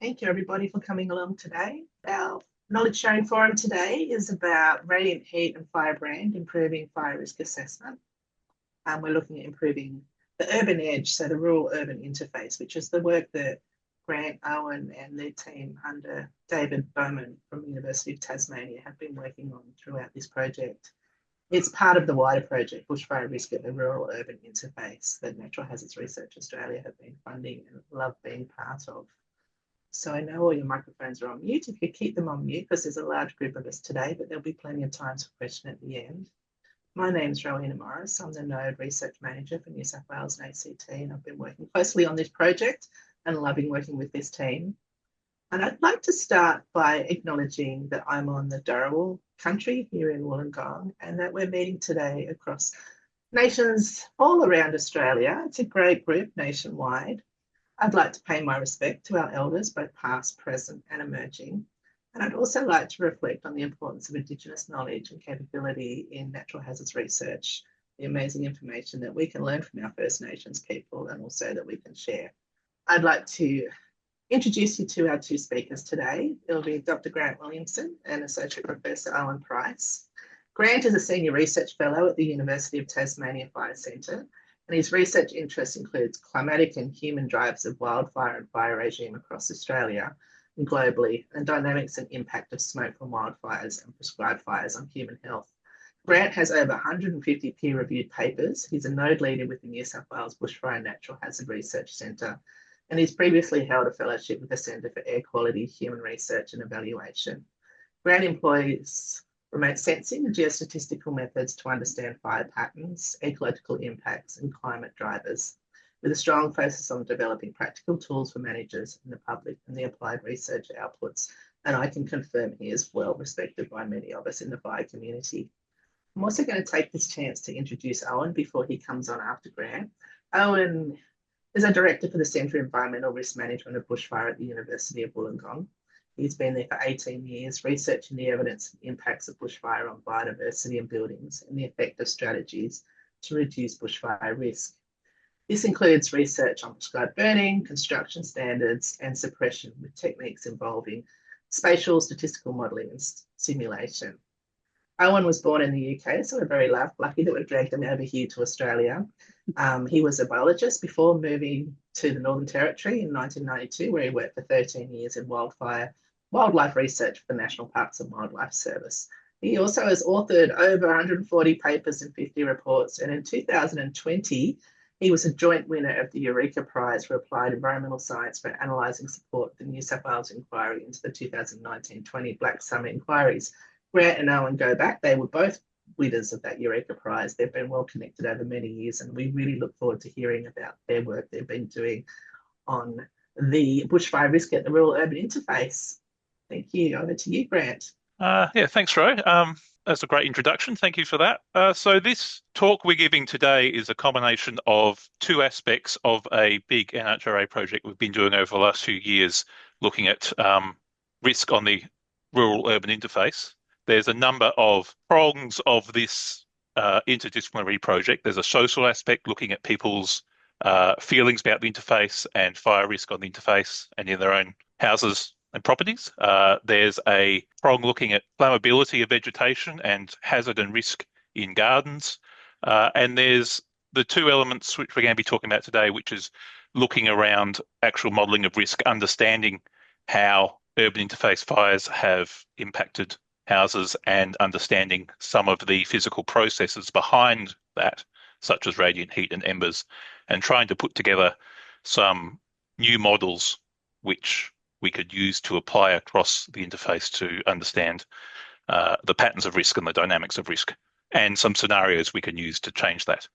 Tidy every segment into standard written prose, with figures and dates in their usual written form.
Thank you everybody for coming along today. Our knowledge sharing forum today is about radiant heat and firebrand, improving fire risk assessment. We're looking at improving the urban edge, so the rural-urban interface, which is the work that Grant, Owen and their team under David Bowman from the University of Tasmania have been working on throughout this project. It's part of the wider project, Bushfire Risk at the Rural-Urban Interface, that Natural Hazards Research Australia have been funding and love being part of. So I know all your microphones are on mute. If you keep them on mute, because there's a large group of us today, but there'll be plenty of time for question at the end. My name is Rowena Morris. I'm the Node Research Manager for New South Wales and ACT, and I've been working closely on this project and loving working with this team. And I'd like to start by acknowledging that I'm on the Dharawal country here in Wollongong, and that we're meeting today across nations all around Australia. It's a great group nationwide. I'd like to pay my respect to our elders, both past, present and emerging. And I'd also like to reflect on the importance of Indigenous knowledge and capability in natural hazards research, the amazing information that we can learn from our First Nations people and also that we can share. I'd like to introduce you to our two speakers today. It'll be Dr. Grant Williamson and Associate Professor Owen Price. Grant is a Senior Research Fellow at the University of Tasmania Fire Centre, and his research interest includes climatic and human drivers of wildfire and fire regime across Australia and globally, and dynamics and impact of smoke from wildfires and prescribed fires on human health. Grant has over 150 peer-reviewed papers. He's a node leader with the New South Wales Bushfire and Natural Hazard Research Centre, and he's previously held a fellowship with the Centre for Air Quality, Human Research and Evaluation. Grant employs remote sensing and geostatistical methods to understand fire patterns, ecological impacts and climate drivers, with a strong focus on developing practical tools for managers and the public and the applied research outputs. And I can confirm he is well respected by many of us in the fire community. I'm also going to take this chance to introduce Owen before he comes on after Grant. Owen is a Director for the Centre for Environmental Risk Management of Bushfire at the University of Wollongong. He's been there for 18 years, researching the evidence and impacts of bushfire on biodiversity and buildings and the effect of strategies to reduce bushfire risk. This includes research on prescribed burning, construction standards, and suppression with techniques involving spatial statistical modelling and simulation. Owen was born in the UK, so we're very lucky that we've dragged him over here to Australia. He was a biologist before moving to the Northern Territory in 1992, where he worked for 13 years in wildlife research for the National Parks and Wildlife Service. He also has authored over 140 papers and 50 reports, and in 2020, he was a joint winner of the Eureka Prize for Applied Environmental Science for analysing support for the New South Wales inquiry into the 2019-20 Black Summer inquiries. Grant and Owen go back. They were both winners of that Eureka Prize. They've been well connected over many years, and we really look forward to hearing about their work they've been doing on the bushfire risk at the rural-urban interface. Thank you. Over to you, Grant. Thanks, Ro. That's a great introduction. Thank you for that. So this talk we're giving today is a combination of two aspects of a big NHRA project we've been doing over the last few years, looking at risk on the rural-urban interface. There's a number of prongs of this interdisciplinary project. There's a social aspect, looking at people's feelings about the interface and fire risk on the interface and in their own houses and properties. There's a prong looking at flammability of vegetation and hazard and risk in gardens. And there's the two elements which we're going to be talking about today, which is looking around actual modelling of risk, understanding how urban interface fires have impacted houses and understanding some of the physical processes behind that, such as radiant heat and embers, and trying to put together some new models which we could use to apply across the interface to understand the patterns of risk and the dynamics of risk, and some scenarios we can use to change that.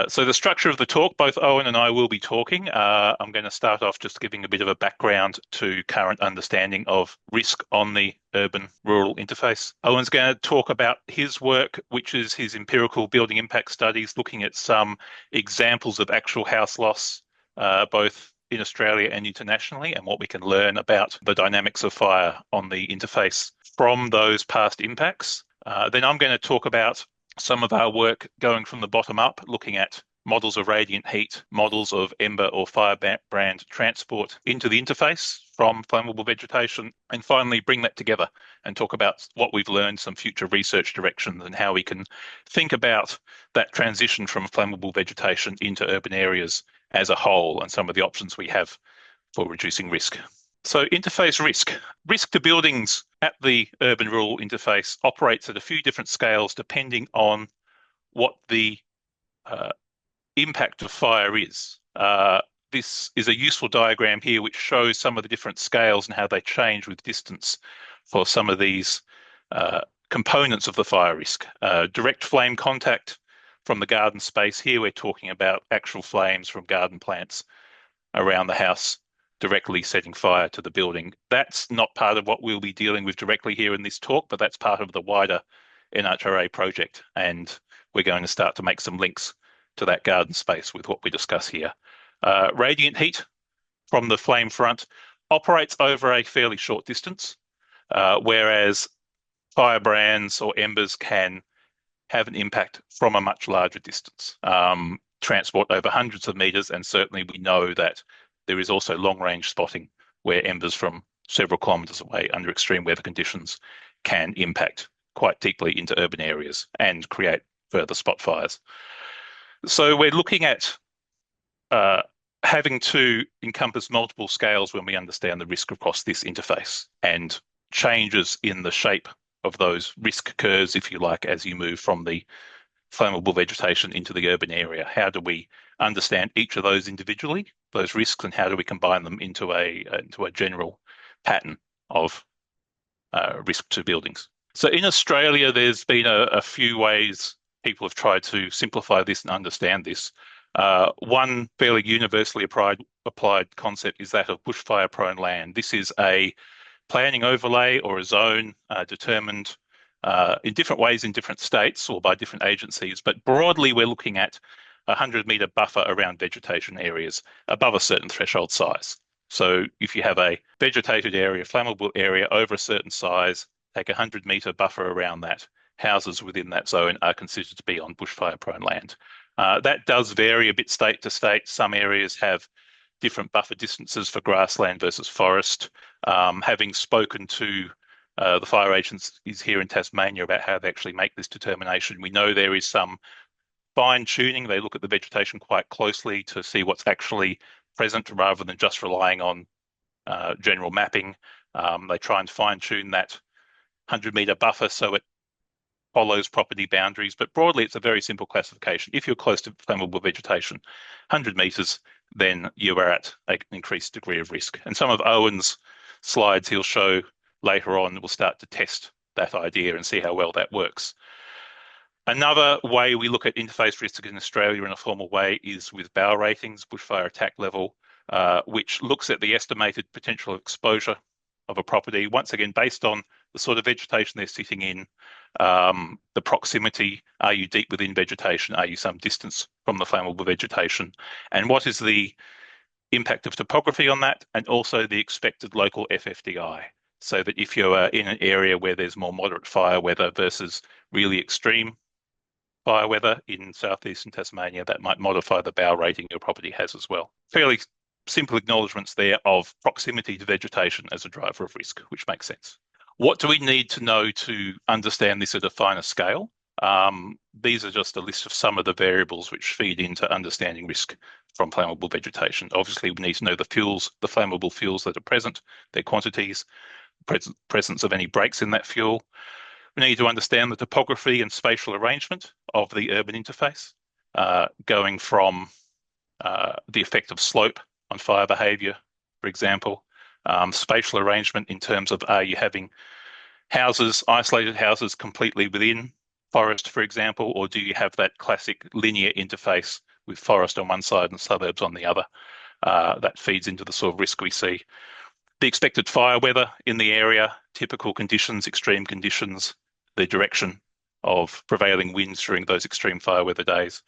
So the structure of the talk, both Owen and I will be talking. I'm going to start off just giving a bit of a background to current understanding of risk on the urban-rural interface. Owen's going to talk about his work, which is his empirical building impact studies, looking at some examples of actual house loss, both in Australia and internationally, and what we can learn about the dynamics of fire on the interface from those past impacts. Then I'm going to talk about some of our work going from the bottom up, looking at models of radiant heat, models of ember or firebrand transport into the interface from flammable vegetation, and finally bring that together and talk about what we've learned, some future research directions, and how we can think about that transition from flammable vegetation into urban areas as a whole and some of the options we have for reducing risk. So interface risk. Risk to buildings at the urban-rural interface operates at a few different scales depending on what the impact of fire is. This is a useful diagram here which shows some of the different scales and how they change with distance for some of these components of the fire risk. Direct flame contact from the garden space. Here we're talking about actual flames from garden plants around the house directly setting fire to the building. That's not part of what we'll be dealing with directly here in this talk, but that's part of the wider NHRA project, and we're going to start to make some links to that garden space with what we discuss here. Radiant heat from the flame front operates over a fairly short distance, whereas firebrands or embers can have an impact from a much larger distance, transport over hundreds of meters, and certainly we know that there is also long-range spotting where embers from several kilometers away under extreme weather conditions can impact quite deeply into urban areas and create further spot fires. So we're looking at having to encompass multiple scales when we understand the risk across this interface and changes in the shape of those risk curves, if you like, as you move from the flammable vegetation into the urban area. How do we understand each of those individually, those risks, and how do we combine them into a general pattern of risk to buildings? So in Australia, there's been a few ways people have tried to simplify this and understand this. One fairly universally applied concept is that of bushfire-prone land. This is a planning overlay or a zone determined in different ways in different states or by different agencies, but broadly we're looking at a 100-metre buffer around vegetation areas above a certain threshold size. So if you have a vegetated area, flammable area over a certain size, take a 100-metre buffer around that. Houses within that zone are considered to be on bushfire-prone land. That does vary a bit state to state. Some areas have different buffer distances for grassland versus forest. Having spoken to the fire agencies here in Tasmania about how they actually make this determination, we know there is some fine tuning. They look at the vegetation quite closely to see what's actually present rather than just relying on general mapping. They try and fine tune that 100-metre buffer so it follows property boundaries, but broadly it's a very simple classification. If you're close to flammable vegetation, 100 metres, then you are at an increased degree of risk. And some of Owen's slides he'll show later on will start to test that idea and see how well that works. Another way we look at interface risk in Australia in a formal way is with BAO ratings, bushfire attack level, which looks at the estimated potential exposure of a property, once again based on the sort of vegetation they're sitting in, the proximity, are you deep within vegetation, are you some distance from the flammable vegetation, and what is the impact of topography on that, and also the expected local FFDI, so that if you're in an area where there's more moderate fire weather versus really extreme fire weather in southeastern Tasmania, that might modify the BAO rating your property has as well. Fairly simple acknowledgements there of proximity to vegetation as a driver of risk, which makes sense. What do we need to know to understand this at a finer scale? These are just a list of some of the variables which feed into understanding risk from flammable vegetation. Obviously, we need to know the fuels, the flammable fuels that are present, their quantities, presence of any breaks in that fuel. We need to understand the topography and spatial arrangement of the urban interface, going from the effect of slope on fire behaviour, for example, spatial arrangement in terms of are you having houses, isolated houses completely within forest, for example, or do you have that classic linear interface with forest on one side and suburbs on the other? That feeds into the sort of risk we see. The expected fire weather in the area, typical conditions, extreme conditions, the direction of prevailing winds during those extreme fire weather days.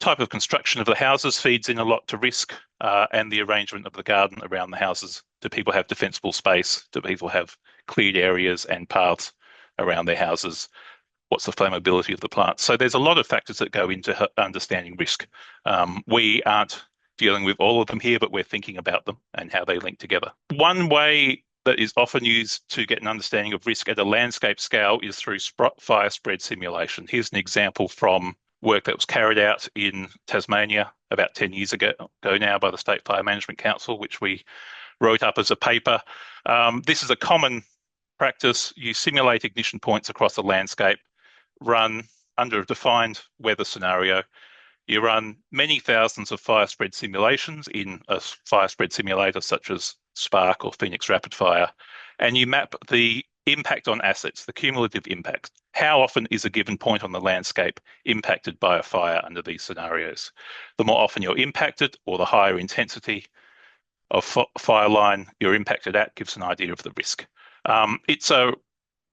Type of construction of the houses feeds in a lot to risk, and the arrangement of the garden around the houses. Do people have defensible space? Do people have cleared areas and paths around their houses? What's the flammability of the plants? So there's a lot of factors that go into understanding risk. We aren't dealing with all of them here, but we're thinking about them and how they link together. One way that is often used to get an understanding of risk at a landscape scale is through fire spread simulation. Here's an example from work that was carried out in Tasmania about 10 years ago now by the State Fire Management Council, which we wrote up as a paper. This is a common practice. You simulate ignition points across the landscape, run under a defined weather scenario. You run many thousands of fire spread simulations in a fire spread simulator such as Spark or Phoenix Rapid Fire, and you map the impact on assets, the cumulative impact. How often is a given point on the landscape impacted by a fire under these scenarios? The more often you're impacted, or the higher intensity of fire line you're impacted at, gives an idea of the risk. It's a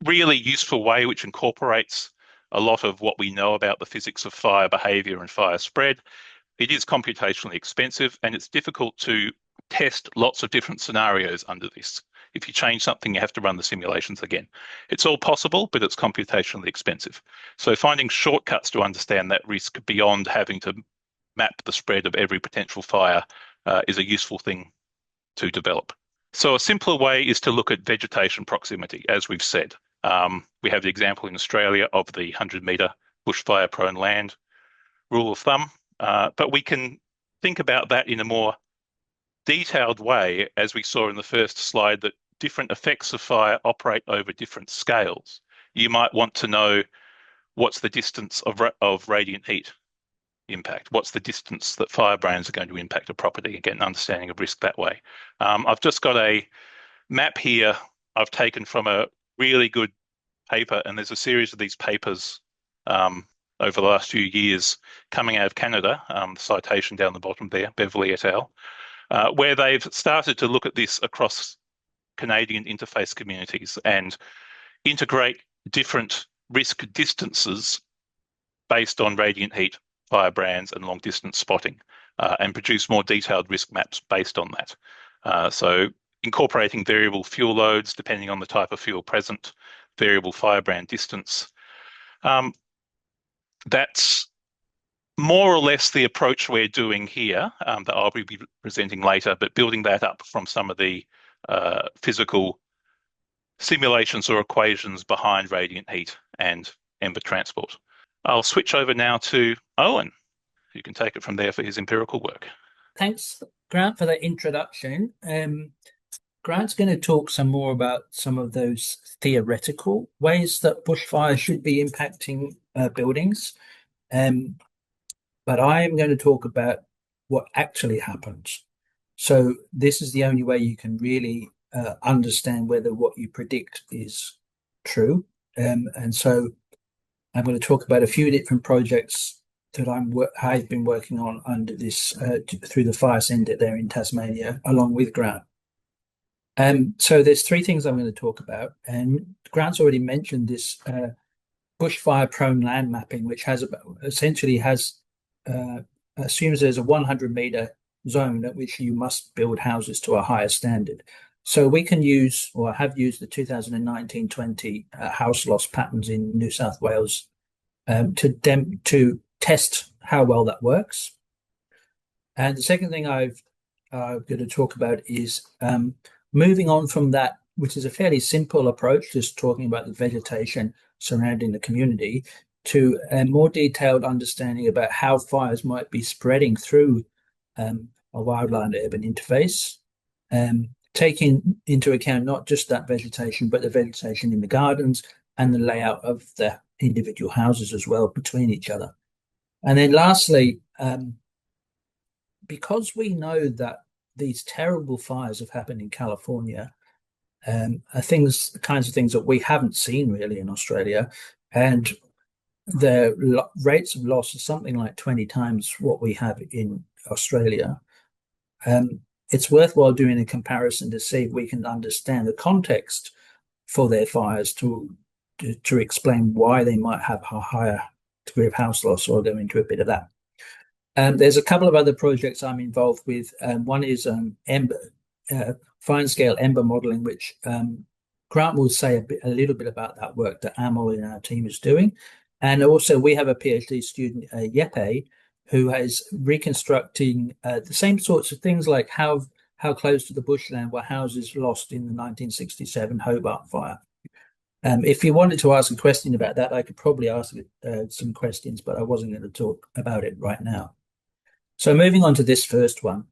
really useful way which incorporates a lot of what we know about the physics of fire behaviour and fire spread. It is computationally expensive, and it's difficult to test lots of different scenarios under this. If you change something, you have to run the simulations again. It's all possible, but it's computationally expensive. So finding shortcuts to understand that risk beyond having to map the spread of every potential fire is a useful thing to develop. So a simpler way is to look at vegetation proximity, as we've said. We have the example in Australia of the 100-metre bushfire-prone land rule of thumb, but we can think about that in a more detailed way, as we saw in the first slide, that different effects of fire operate over different scales. You might want to know what's the distance of radiant heat impact, what's the distance that firebrands are going to impact a property, and get an understanding of risk that way. I've just got a map here I've taken from a really good paper, and there's a series of these papers over the last few years coming out of Canada, the citation down the bottom there, Beverly et al., where they've started to look at this across Canadian interface communities and integrate different risk distances based on radiant heat, firebrands, and long distance spotting, and produce more detailed risk maps based on that. So incorporating variable fuel loads depending on the type of fuel present, variable firebrand distance. That's more or less the approach we're doing here that I'll be presenting later, but building that up from some of the physical simulations or equations behind radiant heat and ember transport. I'll switch over now to Owen, who can take it from there for his empirical work. Thanks, Grant, for that introduction. Grant's going to talk some more about some of those theoretical ways that bushfire should be impacting buildings. But I am going to talk about what actually happens. So this is the only way you can really understand whether what you predict is true. And so I'm going to talk about a few different projects that I've been working on under this through the fire centre there in Tasmania, along with Grant. So there's three things I'm going to talk about, and Grant's already mentioned this bushfire-prone land mapping, which essentially assumes there's a 100-metre zone at which you must build houses to a higher standard. So we can use, or have used, the 2019-20 house loss patterns in New South Wales to test how well that works. And the second thing I'm going to talk about is moving on from that, which is a fairly simple approach, just talking about the vegetation surrounding the community, to a more detailed understanding about how fires might be spreading through a wildland-urban interface, taking into account not just that vegetation, but the vegetation in the gardens and the layout of the individual houses as well between each other. And then lastly, because we know that these terrible fires have happened in California, are the kinds of things that we haven't seen really in Australia, and the rates of loss are something like 20 times what we have in Australia. It's worthwhile doing a comparison to see if we can understand the context for their fires to explain why they might have a higher degree of house loss. So I'll go into a bit of that. There's a couple of other projects I'm involved with. One is ember, fine-scale ember modelling, which Grant will say a little bit about that work that Amal in our team is doing. And also we have a PhD student, Yepe, who is reconstructing the same sorts of things, like how close to the bushland were houses lost in the 1967 Hobart fire. If you wanted to ask a question about that, I could probably ask some questions, but I wasn't going to talk about it right now. So moving on to this first one.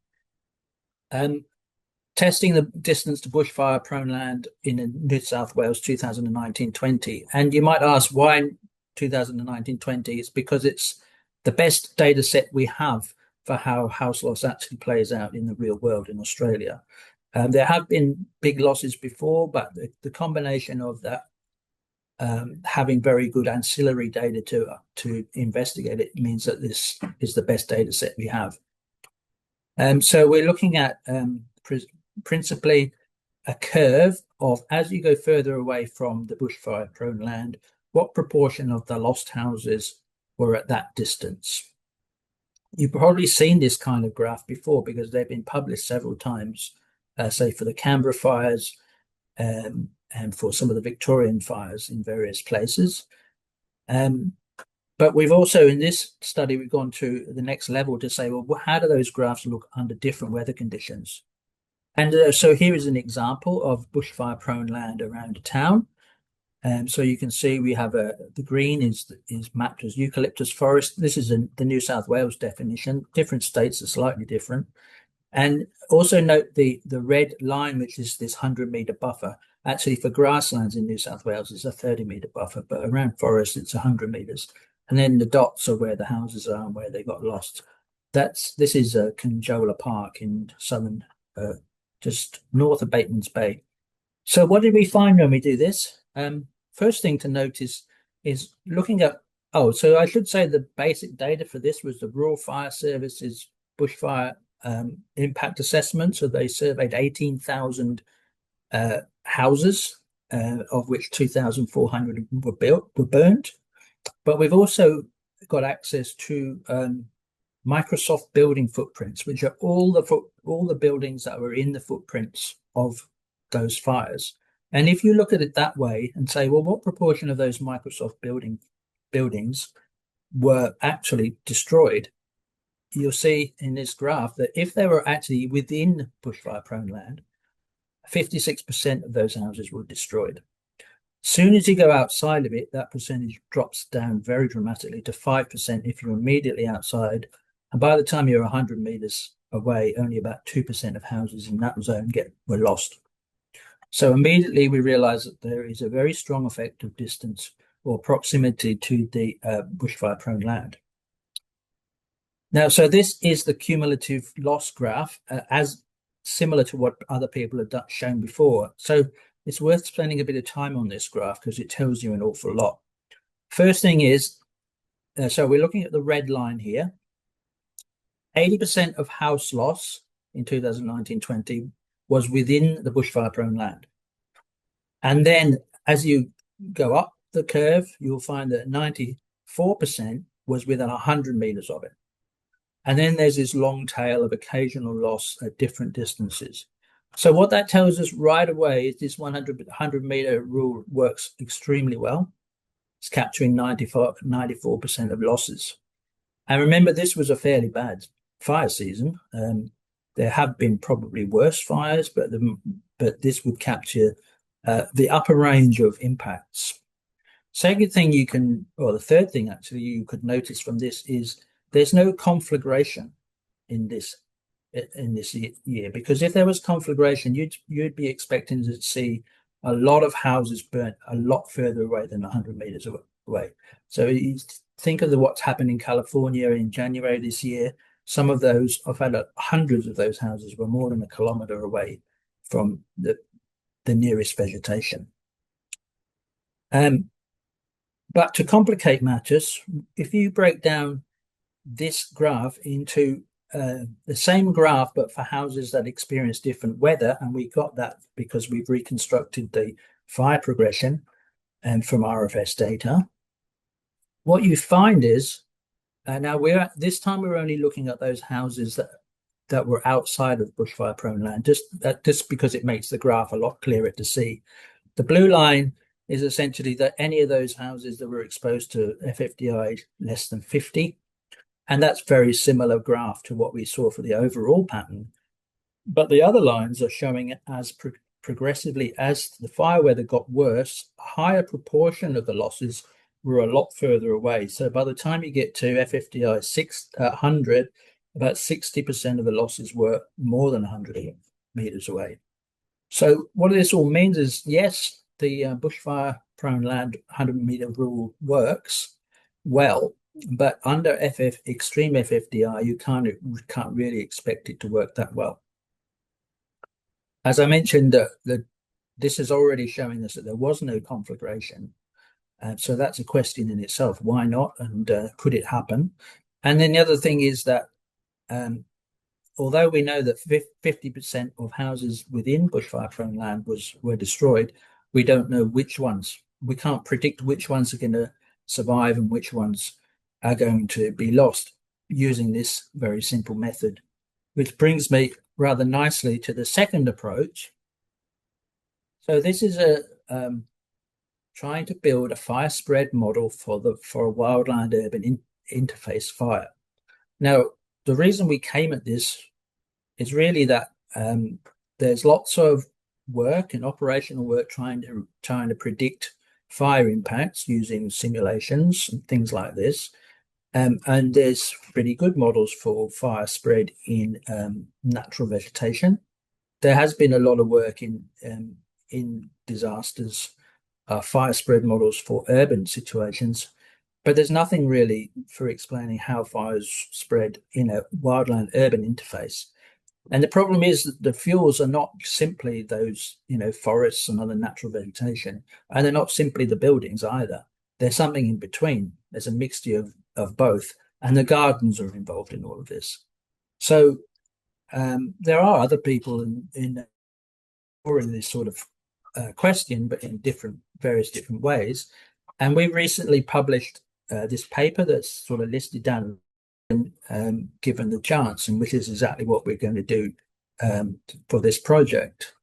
Testing the distance to bushfire-prone land in New South Wales 2019-20. And you might ask why 2019-20? It's because it's the best data set we have for how house loss actually plays out in the real world in Australia. There have been big losses before, but the combination of that having very good ancillary data to investigate it means that this is the best data set we have. So we're looking at principally a curve of, as you go further away from the bushfire prone land, what proportion of the lost houses were at that distance. You've probably seen this kind of graph before because they've been published several times, say for the Canberra fires and for some of the Victorian fires in various places. But we've also, in this study, we've gone to the next level to say, well, how do those graphs look under different weather conditions? And so here is an example of bushfire-prone land around a town. So you can see we have the green is mapped as eucalyptus forest. This is the New South Wales definition. Different states are slightly different. And also note the red line, which is this 100-metre buffer. Actually, for grasslands in New South Wales, it's a 30-metre buffer, but around forest, it's 100 metres. And then the dots are where the houses are and where they got lost. This is Conjola Park in southern, just north of Batemans Bay. So what did we find when we do this? First thing to notice is looking at, so I should say the basic data for this was the Rural Fire Service's bushfire impact assessment. So they surveyed 18,000 houses, of which 2,400 were burnt. But we've also got access to Microsoft building footprints, which are all the buildings that were in the footprints of those fires. And if you look at it that way and say, well, what proportion of those Microsoft buildings were actually destroyed, you'll see in this graph that if they were actually within bushfire-prone land, 56% of those houses were destroyed. As soon as you go outside of it, that percentage drops down very dramatically to 5% if you're immediately outside. And by the time you're 100 meters away, only about 2% of houses in that zone were lost. So immediately we realize that there is a very strong effect of distance or proximity to the bushfire-prone land. Now, so this is the cumulative loss graph, as similar to what other people have shown before. So it's worth spending a bit of time on this graph because it tells you an awful lot. First thing is, so we're looking at the red line here. 80% of house loss in 2019-20 was within the bushfire-prone land. And then as you go up the curve, you'll find that 94% was within 100 meters of it. And then there's this long tail of occasional loss at different distances. So what that tells us right away is this 100-meter rule works extremely well. It's capturing 94% of losses. And remember, this was a fairly bad fire season. There have been probably worse fires, but this would capture the upper range of impacts. Second thing the third thing actually you could notice from this is there's no conflagration in this year, because if there was conflagration, you'd be expecting to see a lot of houses burnt a lot further away than 100 meters away. So you think of what's happened in California in January this year. Some of those, I've had hundreds of those houses were more than a kilometer away from the nearest vegetation. But to complicate matters, if you break down this graph into the same graph, but for houses that experience different weather, and we got that because we've reconstructed the fire progression and from RFS data, what you find is, now this time we're only looking at those houses that were outside of bushfire-prone land, just because it makes the graph a lot clearer to see. The blue line is essentially that any of those houses that were exposed to FFDI less than 50, And that's very similar graph to what we saw for the overall pattern. But the other lines are showing it as progressively as the fire weather got worse, a higher proportion of the losses were a lot further away. So by the time you get to FFDI 600, about 60% of the losses were more than 100 meters away. So what this all means is, yes, the bushfire-prone land 100-meter rule works well, but under extreme FFDI, you can't really expect it to work that well. As I mentioned, this is already showing us that there was no conflagration. So that's a question in itself. Why not? And could it happen? And then the other thing is that although we know that 50% of houses within bushfire-prone land were destroyed, we don't know which ones. We can't predict which ones are going to survive and which ones are going to be lost using this very simple method, which brings me rather nicely to the second approach. So this is trying to build a fire spread model for a wildland-urban interface fire. Now, the reason we came at this is really that there's lots of work and operational work trying to predict fire impacts using simulations and things like this. And there's pretty good models for fire spread in natural vegetation. There has been a lot of work in disasters, fire spread models for urban situations, but there's nothing really for explaining how fires spread in a wildland urban interface. And the problem is that the fuels are not simply those, forests and other natural vegetation, and they're not simply the buildings either. There's something in between. There's a mixture of both, and the gardens are involved in all of this. So there are other people in this sort of question, but in various different ways. And we recently published this paper that's sort of listed down, given the chance, and which is exactly what we're going to do for this project.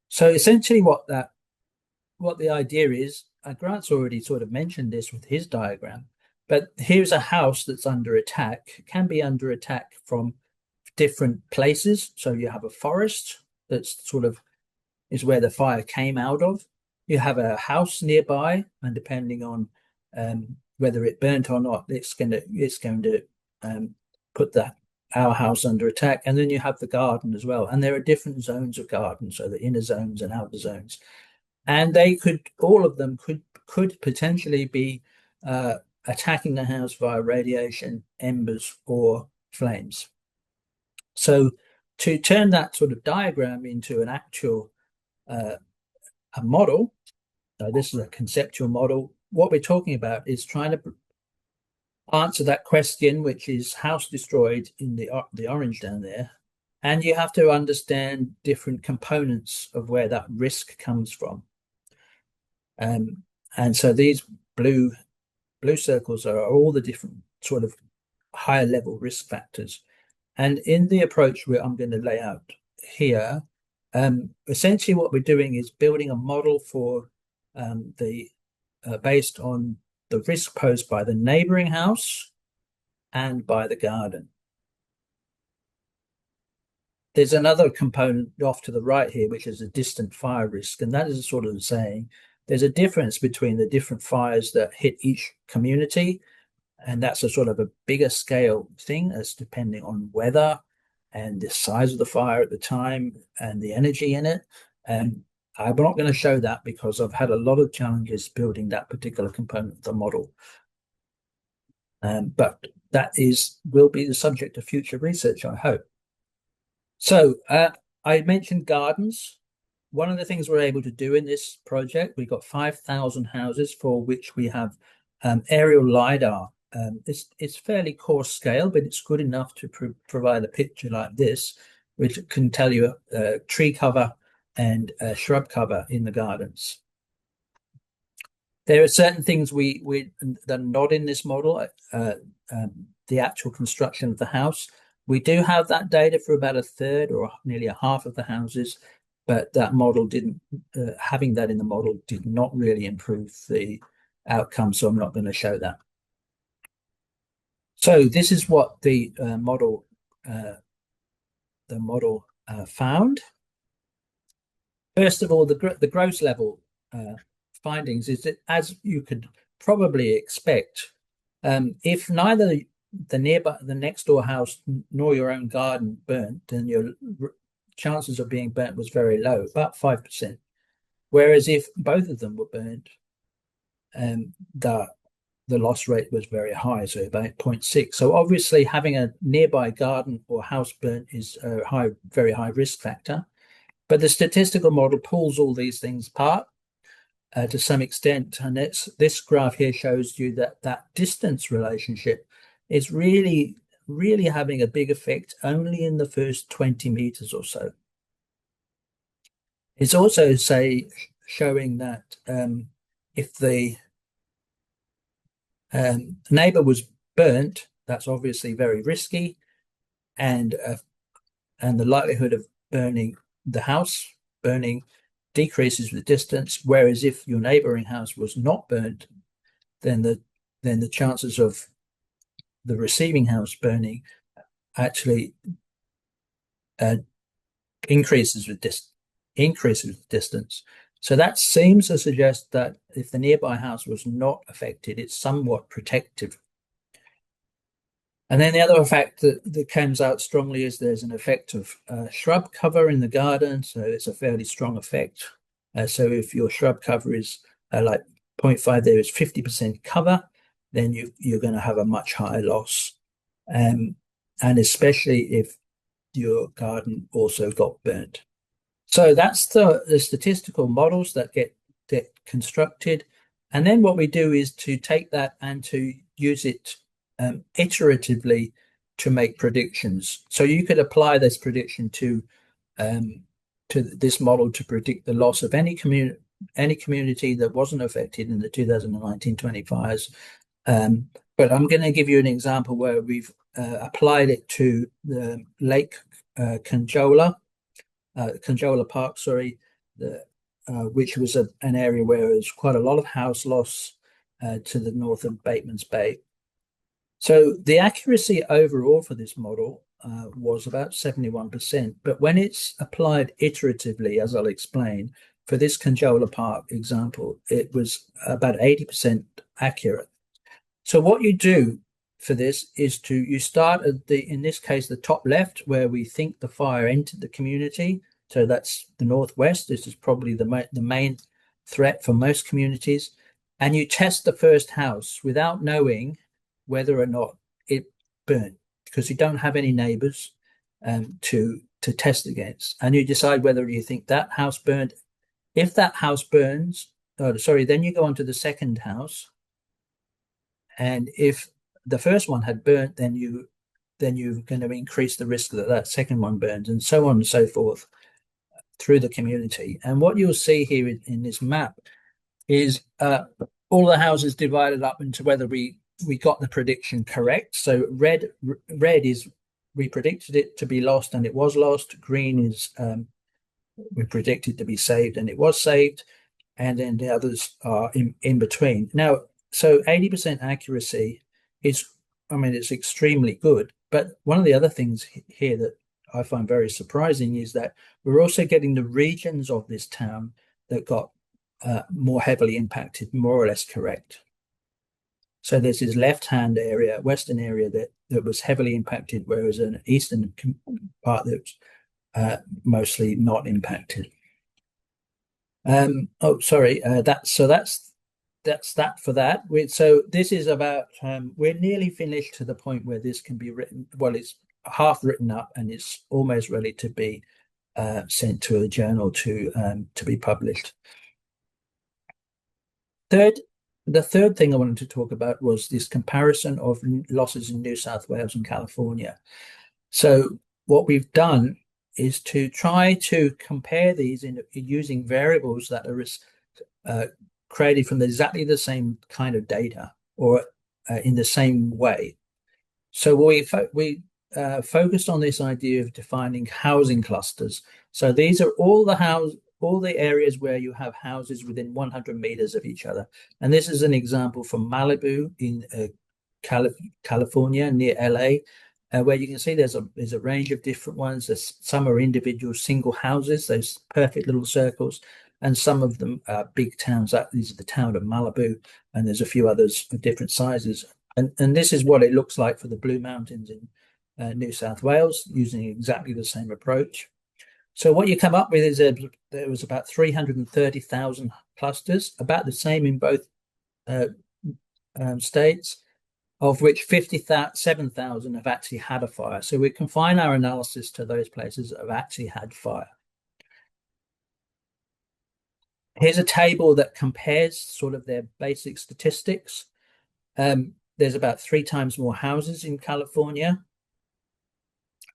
So essentially what the idea is, Grant's already sort of mentioned this with his diagram, but here's a house that's under attack, can be under attack from different places. So you have a forest that's sort of is where the fire came out of. You have a house nearby, and depending on whether it burnt or not, it's going to put our house under attack. And then you have the garden as well. And there are different zones of garden, so the inner zones and outer zones. And all of them could potentially be attacking the house via radiation, embers, or flames. So to turn that sort of diagram into an actual a model, this is a conceptual model. What we're talking about is trying to answer that question, which is house destroyed in the orange down there, and you have to understand different components of where that risk comes from. And so these blue circles are all the different sort of higher level risk factors. And in the approach I'm going to lay out here, essentially what we're doing is building a model for based on the risk posed by the neighboring house and by the garden. There's another component off to the right here, which is a distant fire risk. And that is sort of saying there's a difference between the different fires that hit each community. And that's a sort of a bigger scale thing, as depending on weather and the size of the fire at the time and the energy in it. And I'm not going to show that because I've had a lot of challenges building that particular component of the model. But that will be the subject of future research, I hope. So I mentioned gardens. One of the things we're able to do in this project, we've got 5,000 houses for which we have aerial LiDAR. It's fairly coarse scale, but it's good enough to provide a picture like this, which can tell you tree cover and shrub cover in the gardens. There are certain things that are not in this model. The actual construction of the house, we do have that data for about a third or nearly a half of the houses, but that model didn't. Having that in the model did not really improve the outcome, so I'm not going to show that. So this is what the model found. First of all, the gross level findings is that, as you could probably expect, if neither the next door house nor your own garden burnt, then your chances of being burnt was very low, about 5%. Whereas if both of them were burnt, the loss rate was very high, so about 0.6. So obviously having a nearby garden or house burnt is a very high risk factor. But the statistical model pulls all these things apart to some extent. And this graph here shows you that distance relationship is really, really having a big effect only in the first 20 meters or so. It's also showing that if the neighbor was burnt, that's obviously very risky, and the likelihood of the house burning decreases with distance. Whereas if your neighboring house was not burnt, then the chances of the receiving house burning actually increases with distance. So that seems to suggest that if the nearby house was not affected, it's somewhat protective. And then the other effect that comes out strongly is there's an effect of shrub cover in the garden. So it's a fairly strong effect. So if your shrub cover is like 0.5, there is 50% cover, then you're going to have a much higher loss. And especially if your garden also got burnt. So that's the statistical models that get constructed. And then what we do is to take that and to use it iteratively to make predictions. So you could apply this prediction to this model to predict the loss of any community that wasn't affected in the 2019-20 fires. But I'm going to give you an example where we've applied it to the Lake Conjola Park, which was an area where there was quite a lot of house loss to the north of Bateman's Bay. So the accuracy overall for this model was about 71%, but when it's applied iteratively, as I'll explain, for this Conjola Park example, it was about 80% accurate. So what you do for this is you start at in this case, the top left, where we think the fire entered the community. So that's the northwest. This is probably the main threat for most communities. And you test the first house without knowing whether or not it burned, because you don't have any neighbors to test against. And you decide whether you think that house burned. If that house burns, then you go on to the second house. And if the first one had burnt, then you're going to increase the risk that second one burns, and so on and so forth through the community. And what you'll see here in this map is all the houses divided up into whether we got the prediction correct. So red is we predicted it to be lost and it was lost. Green is we predicted to be saved and it was saved. And then the others are in between. Now, so 80% accuracy is, it's extremely good. But one of the other things here that I find very surprising is that we're also getting the regions of this town that got more heavily impacted, more or less correct. So there's this left-hand area, western area that was heavily impacted, whereas an eastern part that's mostly not impacted. That's that for that. So this is about, we're nearly finished to the point where this can be written. Well, it's half written up and it's almost ready to be sent to a journal to be published. The third thing I wanted to talk about was this comparison of losses in New South Wales and California. So what we've done is to try to compare these using variables that are created from exactly the same kind of data or in the same way. So we focused on this idea of defining housing clusters. So these are all the areas where you have houses within 100 meters of each other. And this is an example from Malibu in California, near LA, where you can see there's a range of different ones. Some are individual single houses, those perfect little circles, and some of them are big towns. These are the town of Malibu, and there's a few others of different sizes. And this is what it looks like for the Blue Mountains in New South Wales, using exactly the same approach. So what you come up with is there was about 330,000 clusters, about the same in both states, of which 57,000 have actually had a fire. So we confine our analysis to those places that have actually had fire. Here's a table that compares sort of their basic statistics. There's about 3 times more houses in California.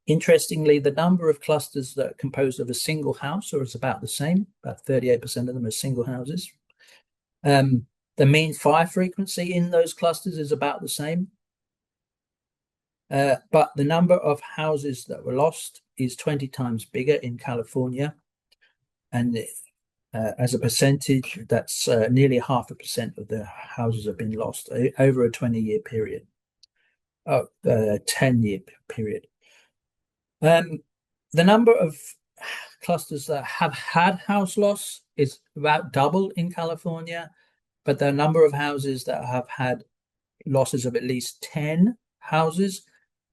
Interestingly, the number of clusters that are composed of a single house is about the same. About 38% of them are single houses. The mean fire frequency in those clusters is about the same. But the number of houses that were lost is 20 times bigger in California. And as a percentage, that's nearly 0.5% of the houses have been lost over a 20-year period. 10-year period. The number of clusters that have had house loss is about double in California, but the number of houses that have had losses of at least 10 houses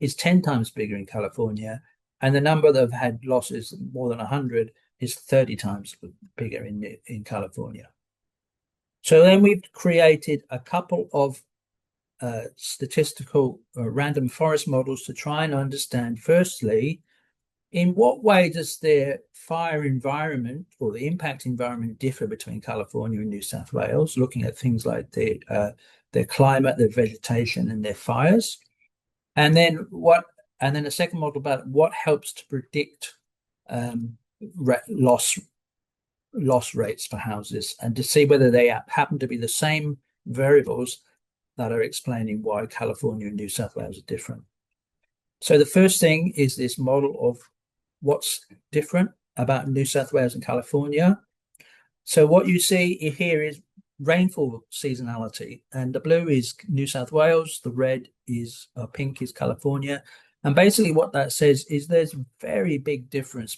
is 10 times bigger in California, and the number that have had losses more than 100 is 30 times bigger in California. So then we've created a couple of statistical random forest models to try and understand, firstly, in what way does their fire environment or the impact environment differ between California and New South Wales, looking at things like their climate, their vegetation, and their fires. And then a second model about what helps to predict loss rates for houses, and to see whether they happen to be the same variables that are explaining why California and New South Wales are different. So the first thing is this model of what's different about New South Wales and California. So what you see here is rainfall seasonality, and the blue is New South Wales, the red is pink is California. And basically what that says is there's a very big difference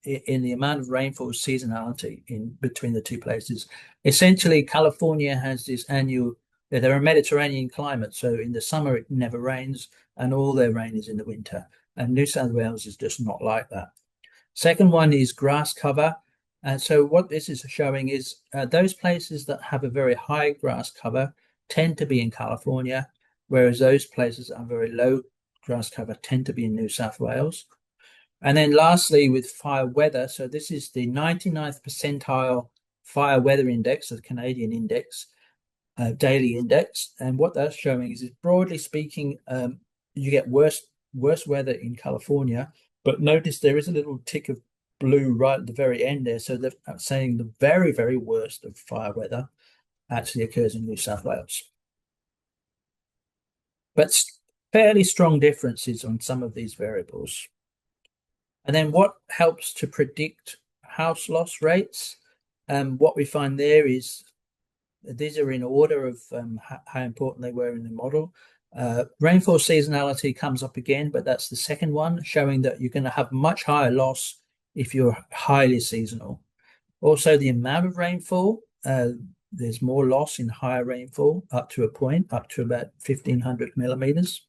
in the amount of rainfall seasonality between the two places. Essentially, California has this they're a Mediterranean climate, so in the summer it never rains, and all their rain is in the winter. And New South Wales is just not like that. Second one is grass cover. And so what this is showing is those places that have a very high grass cover tend to be in California, whereas those places that are very low grass cover tend to be in New South Wales. And then lastly, with fire weather, so this is the 99th percentile fire weather index, the Canadian index, daily index. And what that's showing is broadly speaking, you get worse weather in California, but notice there is a little tick of blue right at the very end there. So they're saying the very, very worst of fire weather actually occurs in New South Wales. But fairly strong differences on some of these variables. And then what helps to predict house loss rates? What we find there is these are in order of how important they were in the model. Rainfall seasonality comes up again, but that's the second one, showing that you're going to have much higher loss if you're highly seasonal. Also, the amount of rainfall, there's more loss in higher rainfall up to a point, up to about 1,500 millimeters.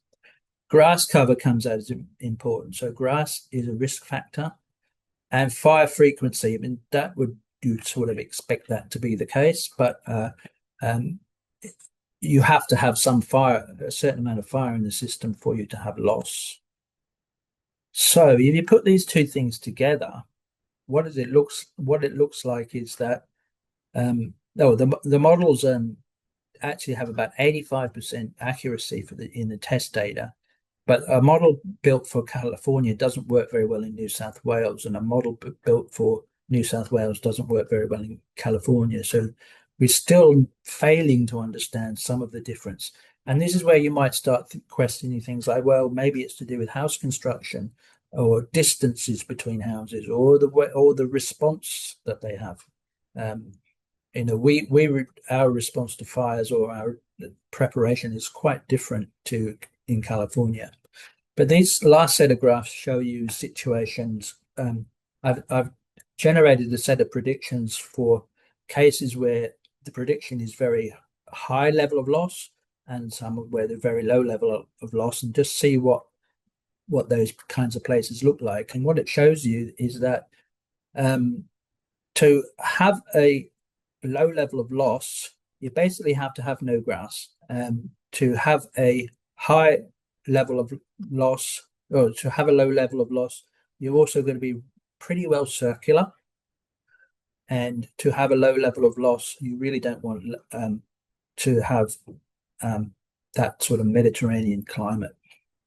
Grass cover comes out as important. So grass is a risk factor. And fire frequency, I mean, you'd sort of expect that to be the case, but you have to have a certain amount of fire in the system for you to have loss. So if you put these two things together, what it looks like is that the models actually have about 85% accuracy in the test data, but a model built for California doesn't work very well in New South Wales, and a model built for New South Wales doesn't work very well in California. So we're still failing to understand some of the difference. And this is where you might start questioning things like, well, maybe it's to do with house construction or distances between houses or the response that they have. Our response to fires or our preparation is quite different to in California. But these last set of graphs show you situations. I've generated a set of predictions for cases where the prediction is very high level of loss and some where they're very low level of loss, and just see what those kinds of places look like. And what it shows you is that to have a low level of loss, you basically have to have no grass. To have a high level of loss, or to have a low level of loss, you're also going to be pretty well circular. And to have a low level of loss, you really don't want to have that sort of Mediterranean climate.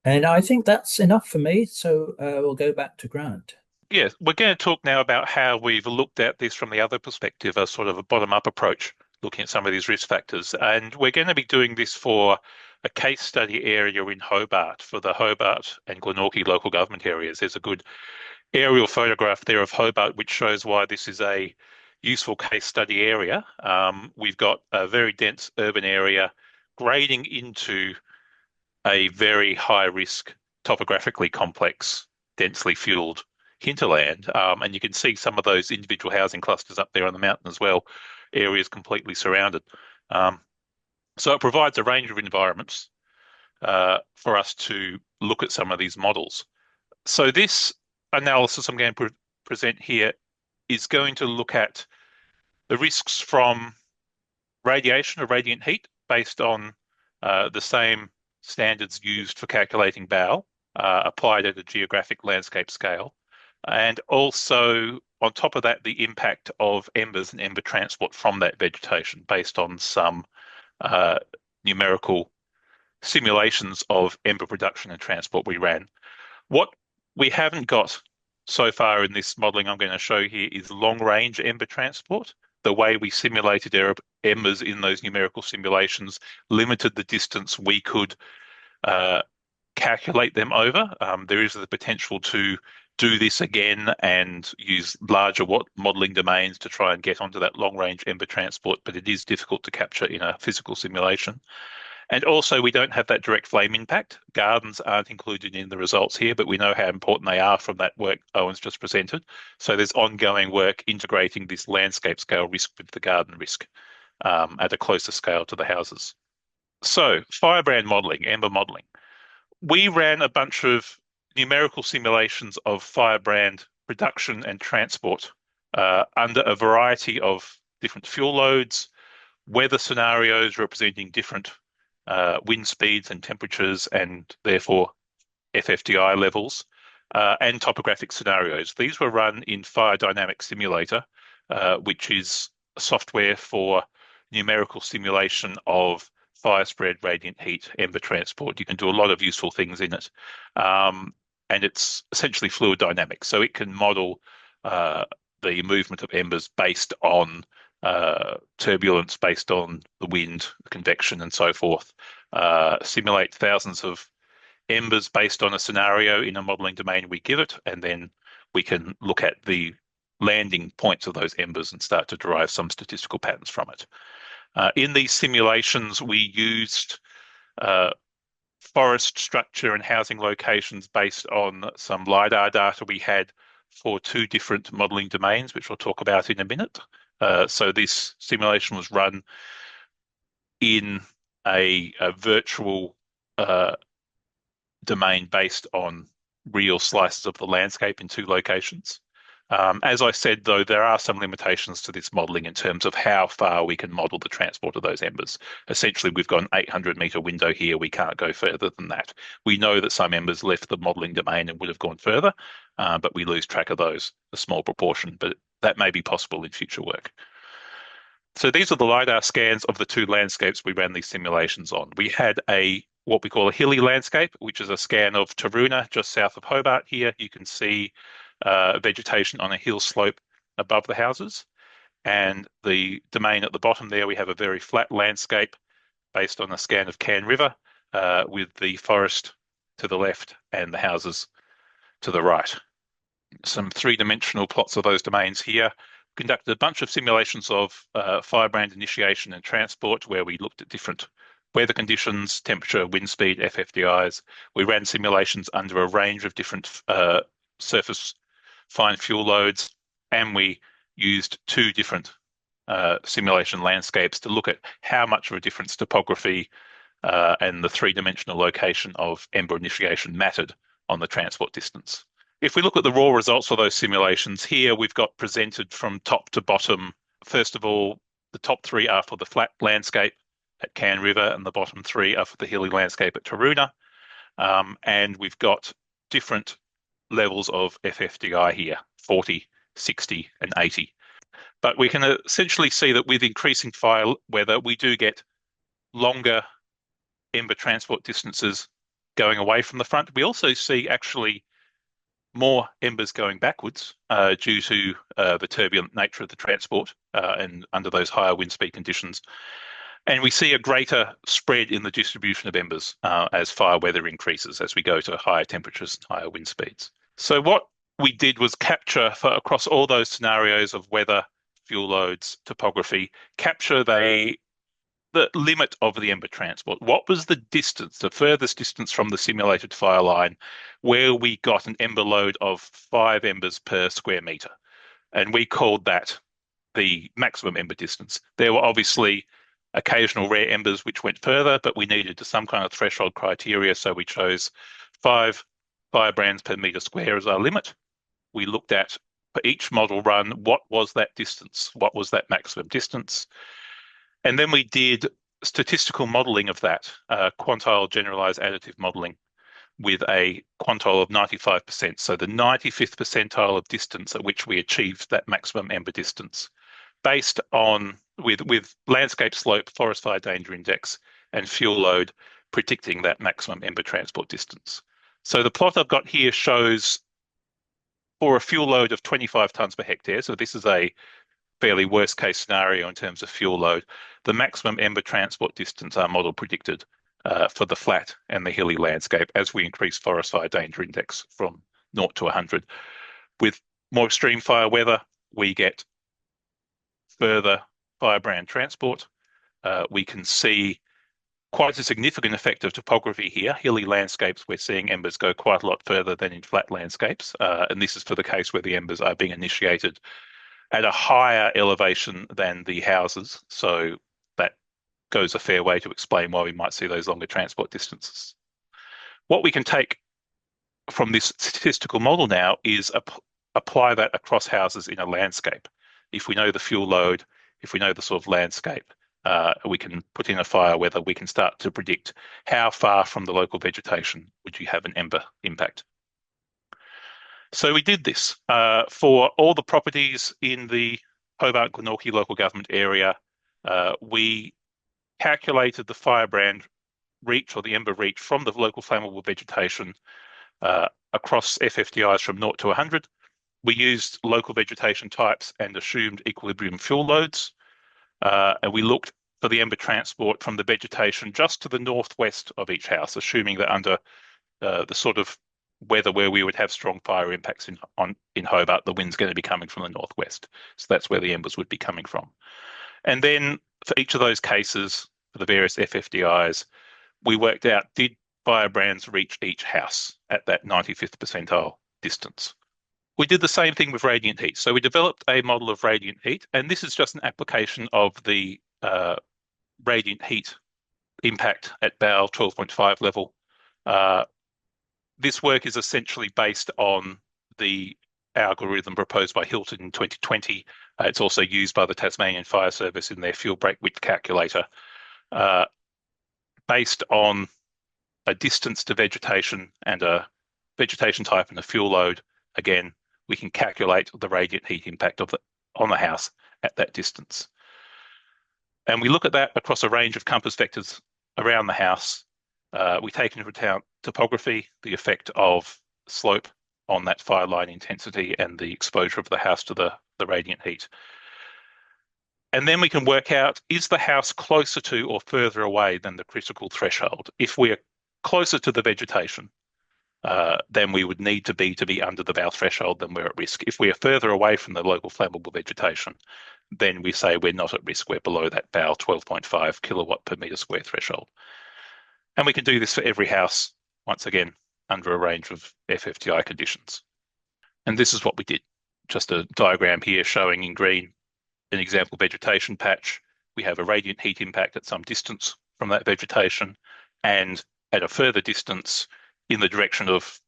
And I think that's enough for me. So we'll go back to Grant. Yes, we're going to talk now about how we've looked at this from the other perspective, a sort of a bottom-up approach, looking at some of these risk factors. And we're going to be doing this for a case study area in Hobart, for the Hobart and Glenorchy local government areas. There's a good aerial photograph there of Hobart, which shows why this is a useful case study area. We've got a very dense urban area grading into a very high risk, topographically complex, densely fueled hinterland. And you can see some of those individual housing clusters up there on the mountain as well, areas completely surrounded. So it provides a range of environments for us to look at some of these models. So this analysis I'm going to present here is going to look at the risks from radiation or radiant heat based on the same standards used for calculating BAL, applied at a geographic landscape scale. And also, on top of that, the impact of embers and ember transport from that vegetation based on some numerical simulations of ember production and transport we ran. What we haven't got so far in this modelling I'm going to show here is long-range ember transport. The way we simulated embers in those numerical simulations limited the distance we could calculate them over. There is the potential to do this again and use larger modelling domains to try and get onto that long-range ember transport, but it is difficult to capture in a physical simulation. And also, we don't have that direct flame impact. Gardens aren't included in the results here, but we know how important they are from that work Owen's just presented. So there's ongoing work integrating this landscape scale risk with the garden risk at a closer scale to the houses. So firebrand modelling, ember modelling. We ran a bunch of numerical simulations of firebrand production and transport under a variety of different fuel loads, weather scenarios representing different wind speeds and temperatures and therefore FFDI levels, and topographic scenarios. These were run in Fire Dynamics Simulator, which is software for numerical simulation of fire spread, radiant heat, ember transport. You can do a lot of useful things in it. And it's essentially fluid dynamics. So it can model the movement of embers based on turbulence, based on the wind, convection, and so forth. Simulate thousands of embers based on a scenario in a modeling domain we give it, and then we can look at the landing points of those embers and start to derive some statistical patterns from it. In these simulations, we used forest structure and housing locations based on some LiDAR data we had for two different modeling domains, which we'll talk about in a minute. So this simulation was run in a virtual domain based on real slices of the landscape in two locations. As I said, though, there are some limitations to this modelling in terms of how far we can model the transport of those embers. Essentially, we've got an 800-metre window here. We can't go further than that. We know that some embers left the modelling domain and would have gone further, but we lose track of those, a small proportion, but that may be possible in future work. So these are the LiDAR scans of the two landscapes we ran these simulations on. We had what we call a hilly landscape, which is a scan of Taroona, just south of Hobart here. You can see vegetation on a hill slope above the houses. And the domain at the bottom there, we have a very flat landscape based on a scan of Cairn River with the forest to the left and the houses to the right. Some three-dimensional plots of those domains here. Conducted a bunch of simulations of firebrand initiation and transport where we looked at different weather conditions, temperature, wind speed, FFDIs. We ran simulations under a range of different surface fine fuel loads, and we used two different simulation landscapes to look at how much of a difference topography and the three-dimensional location of ember initiation mattered on the transport distance. If we look at the raw results for those simulations, here we've got presented from top to bottom. First of all, the top three are for the flat landscape at Can River, and the bottom three are for the hilly landscape at Taroona. And we've got different levels of FFDI here, 40, 60, and 80. But we can essentially see that with increasing fire weather, we do get longer ember transport distances going away from the front. We also see actually more embers going backwards due to the turbulent nature of the transport and under those higher wind speed conditions. And we see a greater spread in the distribution of embers as fire weather increases, as we go to higher temperatures and higher wind speeds. So what we did was capture across all those scenarios of weather, fuel loads, topography, capture the limit of the ember transport. What was the distance, the furthest distance from the simulated fire line, where we got an ember load of 5 embers per square metre? And we called that the maximum ember distance. There were obviously occasional rare embers which went further, but we needed some kind of threshold criteria, so we chose 5 firebrands per metre square as our limit. We looked at, for each model run, what was that distance? What was that maximum distance? And then we did statistical modelling of that, quantile generalised additive modelling, with a quantile of 95%. So the 95th percentile of distance at which we achieved that maximum ember distance, based on with landscape slope, forest fire danger index, and fuel load predicting that maximum ember transport distance. So the plot I've got here shows for a fuel load of 25 tonnes per hectare, so this is a fairly worst case scenario in terms of fuel load, the maximum ember transport distance our model predicted for the flat and the hilly landscape as we increase forest fire danger index from 0 to 100. With more extreme fire weather, we get further firebrand transport. We can see quite a significant effect of topography here. Hilly landscapes, we're seeing embers go quite a lot further than in flat landscapes. And this is for the case where the embers are being initiated at a higher elevation than the houses. So that goes a fair way to explain why we might see those longer transport distances. What we can take from this statistical model now is apply that across houses in a landscape. If we know the fuel load, if we know the sort of landscape, we can put in a fire weather, we can start to predict how far from the local vegetation would you have an ember impact. So we did this for all the properties in the Hobart-Glenorchy local government area. We calculated the firebrand reach or the ember reach from the local flammable vegetation across FFDIs from 0 to 100. We used local vegetation types and assumed equilibrium fuel loads. And we looked for the ember transport from the vegetation just to the northwest of each house, assuming that under the sort of weather where we would have strong fire impacts in Hobart, the wind's going to be coming from the northwest. So that's where the embers would be coming from. And then for each of those cases, for the various FFDIs, we worked out, did firebrands reach each house at that 95th percentile distance? We did the same thing with radiant heat. So we developed a model of radiant heat, and this is just an application of the radiant heat impact at BAL 12.5 level. This work is essentially based on the algorithm proposed by Hilton in 2020. It's also used by the Tasmanian Fire Service in their fuel break width calculator, based on a distance to vegetation and a vegetation type and a fuel load. Again, we can calculate the radiant heat impact on the house at that distance. And we look at that across a range of compass vectors around the house. We take into account topography, the effect of slope on that fire line intensity and the exposure of the house to the radiant heat. And then we can work out, is the house closer to or further away than the critical threshold? If we're closer to the vegetation, then we would need to be under the BAL threshold, then we're at risk. If we are further away from the local flammable vegetation, then we say we're not at risk. We're below that BAL 12.5 kilowatt per metre square threshold. And we can do this for every house, once again, under a range of FFTI conditions. And this is what we did. Just a diagram here showing in green an example vegetation patch. We have a radiant heat impact at some distance from that vegetation, and at a further distance in the direction of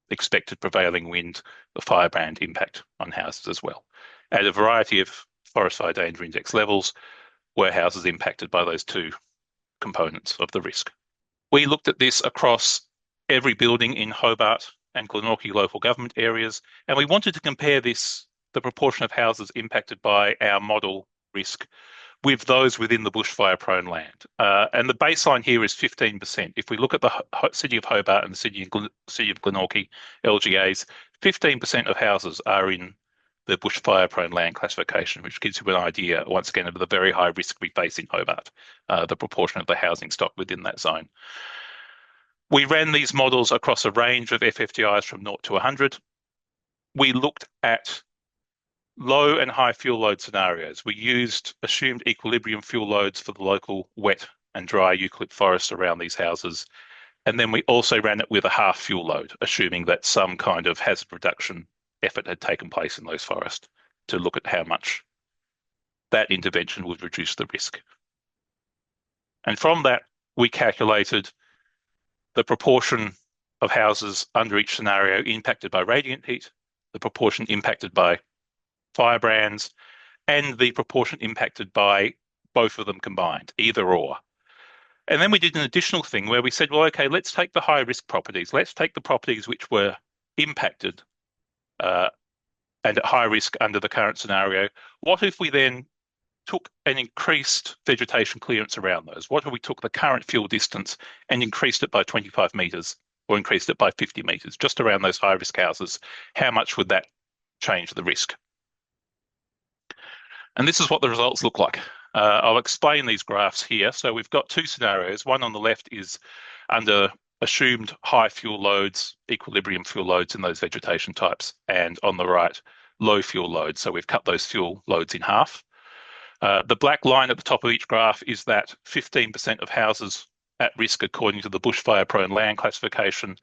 expected prevailing wind, the firebrand impact on houses as well. At a variety of forest fire danger index levels, were houses impacted by those two components of the risk. We looked at this across every building in Hobart and Glenorchy local government areas, and we wanted to compare this, the proportion of houses impacted by our model risk, with those within the bushfire-prone land. And the baseline here is 15%. If we look at the City of Hobart and the City of Glenorchy LGAs, 15% of houses are in the bushfire-prone land classification, which gives you an idea, once again, of the very high risk we face in Hobart, the proportion of the housing stock within that zone. We ran these models across a range of FFTIs from 0 to 100. We looked at low and high fuel load scenarios. We used assumed equilibrium fuel loads for the local wet and dry eucalypt forests around these houses. And then we also ran it with a half fuel load, assuming that some kind of hazard reduction effort had taken place in those forests to look at how much that intervention would reduce the risk. And from that, we calculated the proportion of houses under each scenario impacted by radiant heat, the proportion impacted by firebrands, and the proportion impacted by both of them combined, either or. And then we did an additional thing where we said, well, okay, let's take the high risk properties. Let's take the properties which were impacted and at high risk under the current scenario. What if we then took an increased vegetation clearance around those? What if we took the current fuel distance and increased it by 25 metres or increased it by 50 metres just around those high risk houses? How much would that change the risk? And this is what the results look like. I'll explain these graphs here. So we've got two scenarios. One on the left is under assumed high fuel loads, equilibrium fuel loads in those vegetation types, and on the right, low fuel loads. So we've cut those fuel loads in half. The black line at the top of each graph is that 15% of houses at risk according to the bushfire-prone land classification.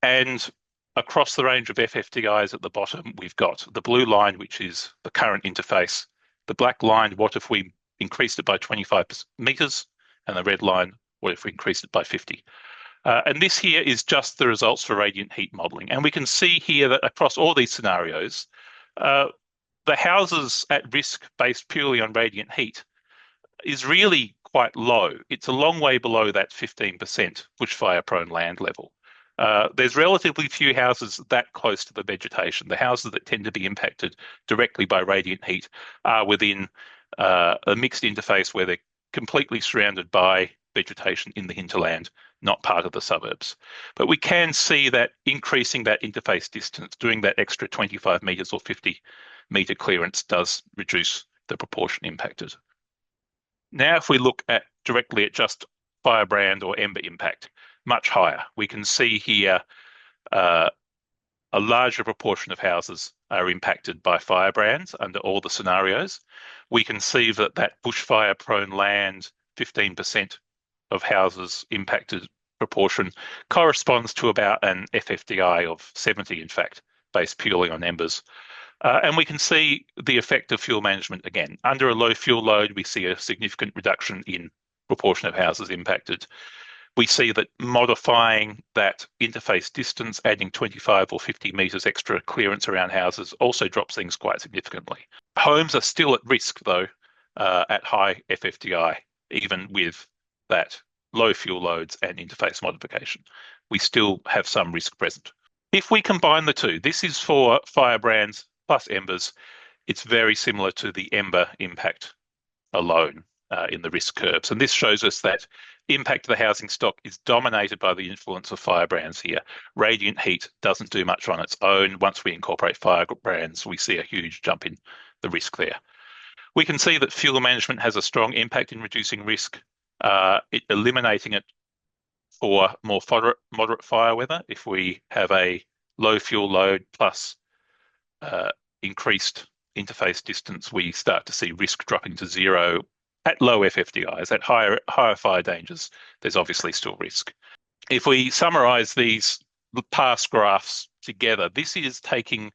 And across the range of FFTIs at the bottom, we've got the blue line, which is the current interface. The black line, what if we increased it by 25 metres? And the red line, what if we increased it by 50? And this here is just the results for radiant heat modelling. And we can see here that across all these scenarios, the houses at risk based purely on radiant heat is really quite low. It's a long way below that 15% bushfire-prone land level. There's relatively few houses that close to the vegetation. The houses that tend to be impacted directly by radiant heat are within a mixed interface where they're completely surrounded by vegetation in the hinterland, not part of the suburbs. But we can see that increasing that interface distance, doing that extra 25 metres or 50 metre clearance does reduce the proportion impacted. Now, if we look at directly at just firebrand or ember impact, much higher. We can see here a larger proportion of houses are impacted by firebrands under all the scenarios. We can see that that bushfire-prone land, 15% of houses impacted proportion corresponds to about an FFTI of 70, in fact, based purely on embers. And we can see the effect of fuel management again. Under a low fuel load, we see a significant reduction in proportion of houses impacted. We see that modifying that interface distance, adding 25 or 50 metres extra clearance around houses also drops things quite significantly. Homes are still at risk, though, at high FFTI, even with that low fuel loads and interface modification. We still have some risk present. If we combine the two, this is for firebrands plus embers. It's very similar to the ember impact alone in the risk curves. And this shows us that impact of the housing stock is dominated by the influence of firebrands here. Radiant heat doesn't do much on its own. Once we incorporate firebrands, we see a huge jump in the risk there. We can see that fuel management has a strong impact in reducing risk, eliminating it for more moderate fire weather. If we have a low fuel load plus increased interface distance, we start to see risk dropping to zero. At low FFDIs, at higher fire dangers, there's obviously still risk. If we summarize these past graphs together, this is taking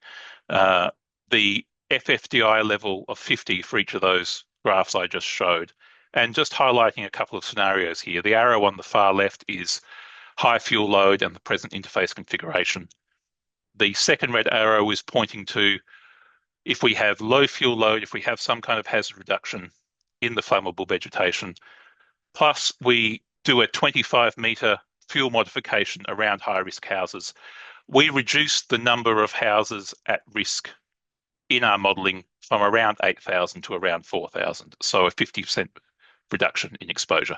the FFDI level of 50 for each of those graphs I just showed, and just highlighting a couple of scenarios here. The arrow on the far left is high fuel load and the present interface configuration. The second red arrow is pointing to if we have low fuel load, if we have some kind of hazard reduction in the flammable vegetation, plus we do a 25-metre fuel modification around high-risk houses, we reduce the number of houses at risk in our modelling from around 8,000 to around 4,000, so a 50% reduction in exposure.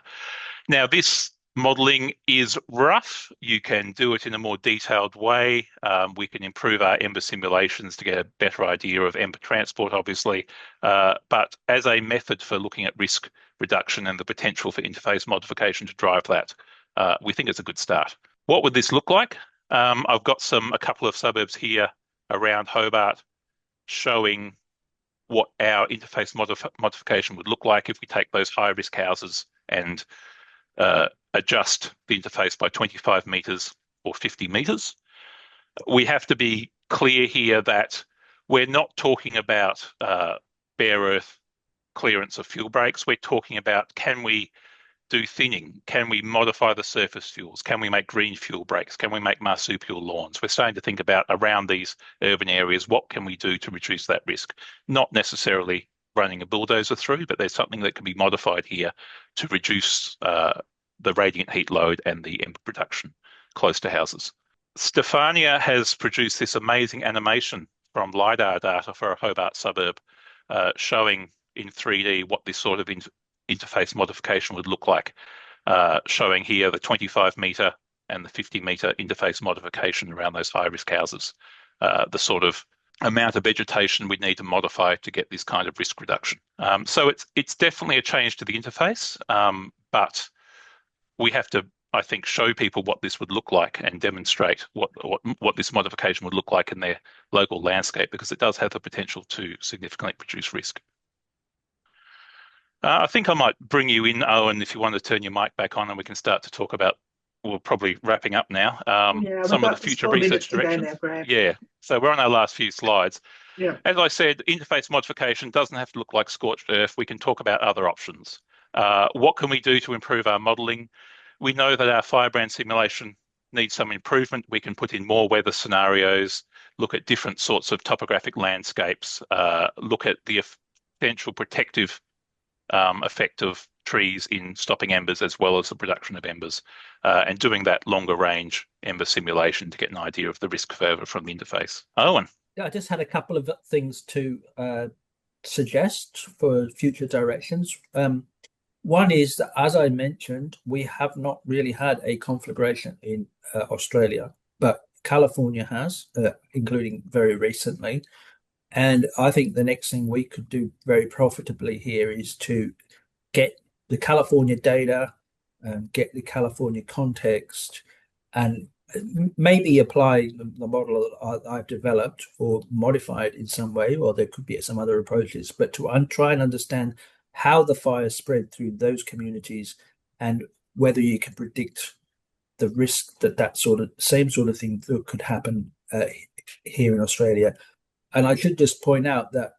Now, this modelling is rough. You can do it in a more detailed way. We can improve our EMBER simulations to get a better idea of EMBER transport, obviously. But as a method for looking at risk reduction and the potential for interface modification to drive that, we think it's a good start. What would this look like? I've got a couple of suburbs here around Hobart showing what our interface modification would look like if we take those high-risk houses and adjust the interface by 25 metres or 50 metres. We have to be clear here that we're not talking about bare earth clearance of fuel breaks. We're talking about, can we do thinning? Can we modify the surface fuels? Can we make green fuel breaks? Can we make marsupial lawns? We're starting to think about around these urban areas, what can we do to reduce that risk? Not necessarily running a bulldozer through, but there's something that can be modified here to reduce the radiant heat load and the EMBER production close to houses. Stefania has produced this amazing animation from LiDAR data for a Hobart suburb, showing in 3D what this sort of interface modification would look like, showing here the 25-metre and the 50-metre interface modification around those high-risk houses, the sort of amount of vegetation we'd need to modify to get this kind of risk reduction. So it's definitely a change to the interface, but we have to, I think, show people what this would look like and demonstrate what this modification would look like in their local landscape, because it does have the potential to significantly reduce risk. I think I might bring you in, Owen, if you want to turn your mic back on and we can start to talk about, we're probably wrapping up now, some of the future research directions. Yeah, so we're on our last few slides. Yeah. As I said, interface modification doesn't have to look like scorched earth. We can talk about other options. What can we do to improve our modelling? We know that our firebrand simulation needs some improvement. We can put in more weather scenarios, look at different sorts of topographic landscapes, look at the potential protective effect of trees in stopping embers as well as the production of embers, and doing that longer range ember simulation to get an idea of the risk further from the interface. Owen? Yeah, I just had a couple of things to suggest for future directions. One is that, as I mentioned, we have not really had a conflagration in Australia, but California has, including very recently. And I think the next thing we could do very profitably here is to get the California data, get the California context, and maybe apply the model that I've developed or modify it in some way, or there could be some other approaches, but to try and understand how the fire spread through those communities and whether you can predict the risk that same sort of thing that could happen here in Australia. And I should just point out that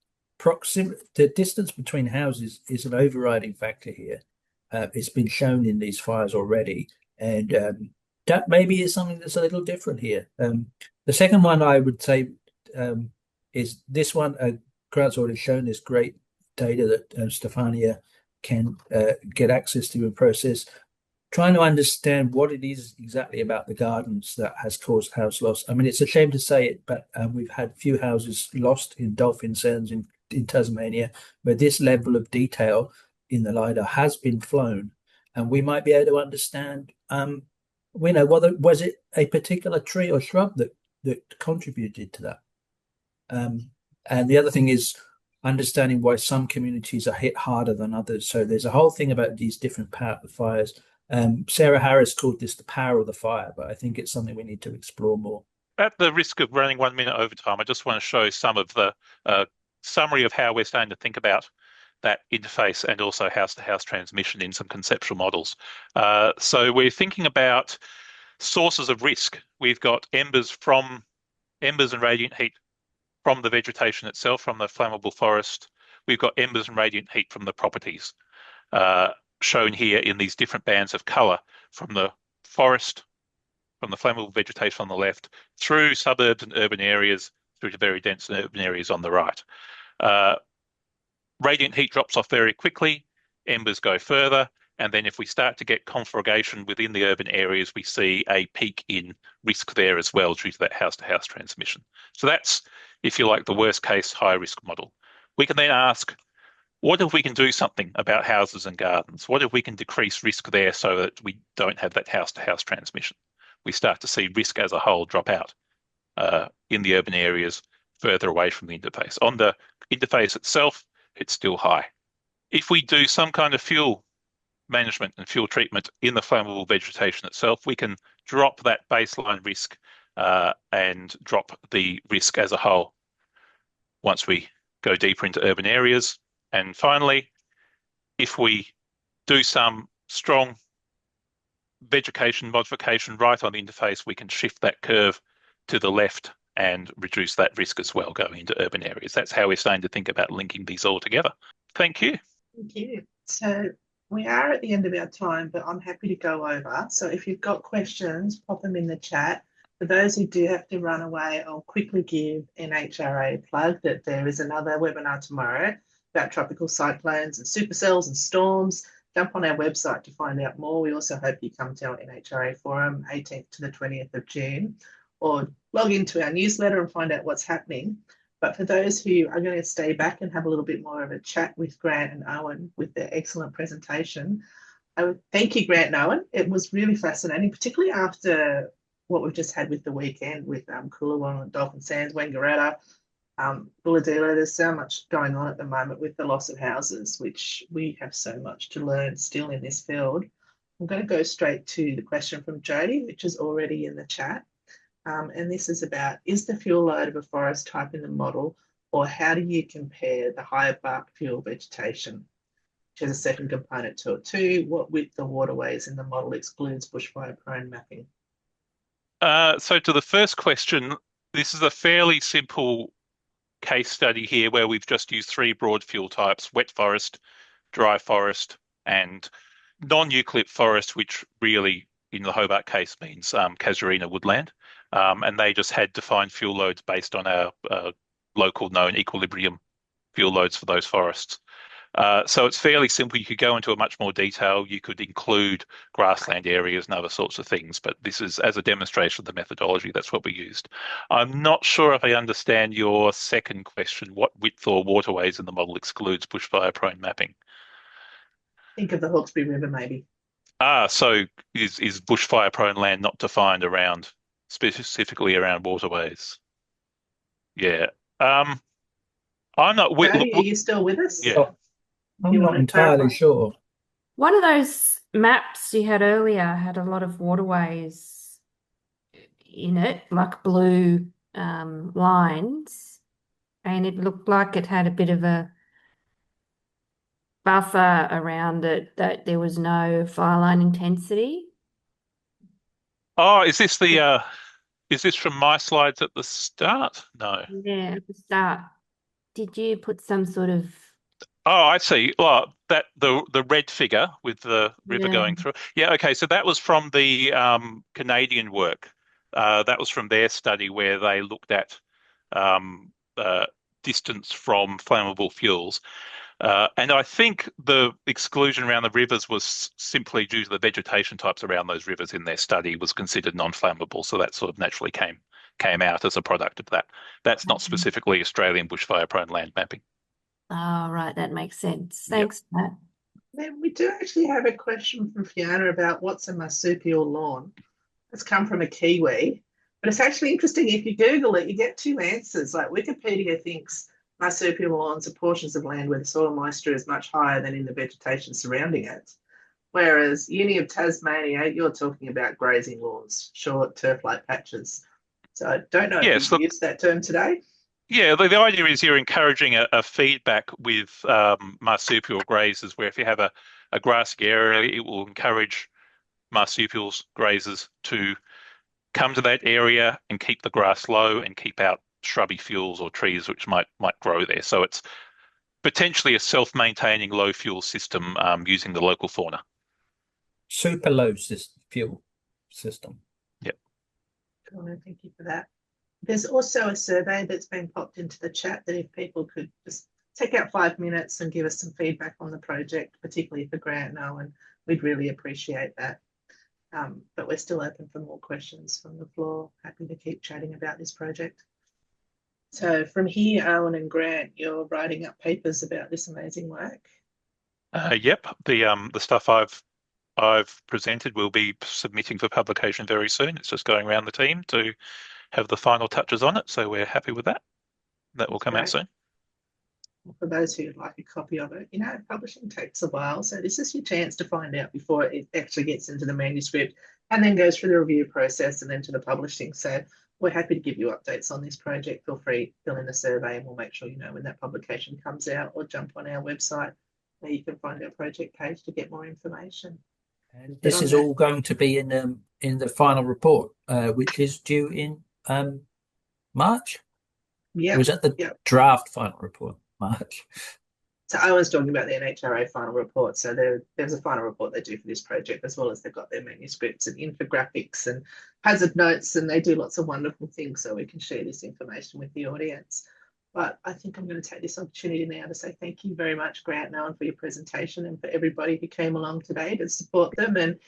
the distance between houses is an overriding factor here. It's been shown in these fires already, and that maybe is something that's a little different here. The second one I would say is this one. Grant's already shown this great data that Stefania can get access to and process, trying to understand what it is exactly about the gardens that has caused house loss. I mean, it's a shame to say it, but we've had few houses lost in dolphin sounds in Tasmania, where this level of detail in the LiDAR has been flown, and we might be able to understand, whether was it a particular tree or shrub that contributed to that. And the other thing is understanding why some communities are hit harder than others. So there's a whole thing about these different fires. Sarah Harris called this the power of the fire, but I think it's something we need to explore more. At the risk of running 1 minute over time, I just want to show some of the summary of how we're starting to think about that interface and also house-to-house transmission in some conceptual models. So we're thinking about sources of risk. We've got embers and radiant heat from the vegetation itself, from the flammable forest. We've got embers and radiant heat from the properties, shown here in these different bands of colour, from the forest, from the flammable vegetation on the left, through suburbs and urban areas, through to very dense urban areas on the right. Radiant heat drops off very quickly, embers go further, and then if we start to get conflagration within the urban areas, we see a peak in risk there as well due to that house-to-house transmission. So that's, if you like, the worst case high-risk model. We can then ask, what if we can do something about houses and gardens? What if we can decrease risk there so that we don't have that house-to-house transmission? We start to see risk as a whole drop out in the urban areas further away from the interface. On the interface itself, it's still high. If we do some kind of fuel management and fuel treatment in the flammable vegetation itself, we can drop that baseline risk and drop the risk as a whole once we go deeper into urban areas. And finally, if we do some strong vegetation modification right on the interface, we can shift that curve to the left and reduce that risk as well going into urban areas. That's how we're starting to think about linking these all together. Thank you. Thank you. So we are at the end of our time, but I'm happy to go over. So if you've got questions, pop them in the chat. For those who do have to run away, I'll quickly give NHRA a plug that there is another webinar tomorrow about tropical cyclones and supercells and storms. Jump on our website to find out more. We also hope you come to our NHRA forum, 18th to the 20th of June, or log into our newsletter and find out what's happening. But for those who are going to stay back and have a little bit more of a chat with Grant and Owen with their excellent presentation, I would thank you, Grant and Owen. It was really fascinating, particularly after what we've just had with the weekend with Coolawong and Dolphin Sands, Wangaratta, Bulladila. There's so much going on at the moment with the loss of houses, which we have so much to learn still in this field. I'm going to go straight to the question from Jody, which is already in the chat. And this is about, is the fuel load of a forest type in the model, or how do you compare the higher bark fuel vegetation? Which has a second component to it too. What width of waterways in the model excludes bushfire-prone mapping? So to the first question, this is a fairly simple case study here where we've just used three broad fuel types: wet forest, dry forest, and non-eucalypt forest, which really in the Hobart case means casuarina woodland. And they just had defined fuel loads based on our local known equilibrium fuel loads for those forests. So it's fairly simple. You could go into a much more detail. You could include grassland areas and other sorts of things, but this is as a demonstration of the methodology. That's what we used. I'm not sure if I understand your second question. What width or waterways in the model excludes bushfire-prone mapping? Think of the Hawkesbury River, maybe. So is bushfire-prone land not defined around, specifically around waterways? Yeah. I'm not with. Jody, are you still with us? Yeah. I'm not entirely sure. One of those maps you had earlier had a lot of waterways in it, like blue lines, and it looked like it had a bit of a buffer around it, that there was no fire line intensity. Oh, is this from my slides at the start? No. Yeah, at the start. Did you put some sort of... Oh, I see. Well, that the red figure with the river going through. Yeah, okay. So that was from the Canadian work. That was from their study where they looked at distance from flammable fuels. And I think the exclusion around the rivers was simply due to the vegetation types around those rivers in their study was considered non-flammable. So that sort of naturally came out as a product of that. That's not specifically Australian bushfire-prone land mapping. Oh, right, that makes sense. Thanks, Matt. Then we do actually have a question from Fiona about what's a marsupial lawn. It's come from a Kiwi, but it's actually interesting. If you Google it, you get two answers. Like Wikipedia thinks marsupial lawns are portions of land where the soil moisture is much higher than in the vegetation surrounding it. Whereas Uni of Tasmania, you're talking about grazing lawns, short turf-like patches. So I don't know if you used that term today. Yeah, the idea is you're encouraging a feedback with marsupial grazers, where if you have a grassy area, it will encourage marsupials, grazers to come to that area and keep the grass low and keep out shrubby fuels or trees which might grow there. So it's potentially a self-maintaining low fuel system using the local fauna. Super low fuel system. Yep. Cool, no, thank you for that. There's also a survey that's been popped into the chat that if people could just take out 5 minutes and give us some feedback on the project, particularly for Grant and Owen, we'd really appreciate that. But we're still open for more questions from the floor. Happy to keep chatting about this project. So from here, Owen and Grant, you're writing up papers about this amazing work. Yep, the stuff I've presented will be submitting for publication very soon. It's just going around the team to have the final touches on it, so we're happy with that. That will come out soon. For those who'd like a copy of it, publishing takes a while, so this is your chance to find out before it actually gets into the manuscript and then goes through the review process and then to the publishing. So we're happy to give you updates on this project. Feel free to fill in the survey and we'll make sure you know when that publication comes out, or jump on our website where you can find our project page to get more information. And this is all going to be in the final report, which is due in March. Yeah. Was that the draft final report? March. So I was talking about the NHRA final report. So there's a final report they do for this project, as well as they've got their manuscripts and infographics and hazard notes, and they do lots of wonderful things so we can share this information with the audience. But I think I'm going to take this opportunity now to say thank you very much, Grant and Owen, for your presentation, and for everybody who came along today to support them and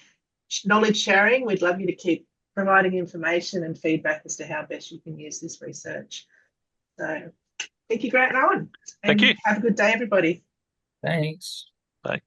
knowledge sharing. We'd love you to keep providing information and feedback as to how best you can use this research. So thank you, Grant and Owen. Thank you. Have a good day, everybody. Thanks. Bye.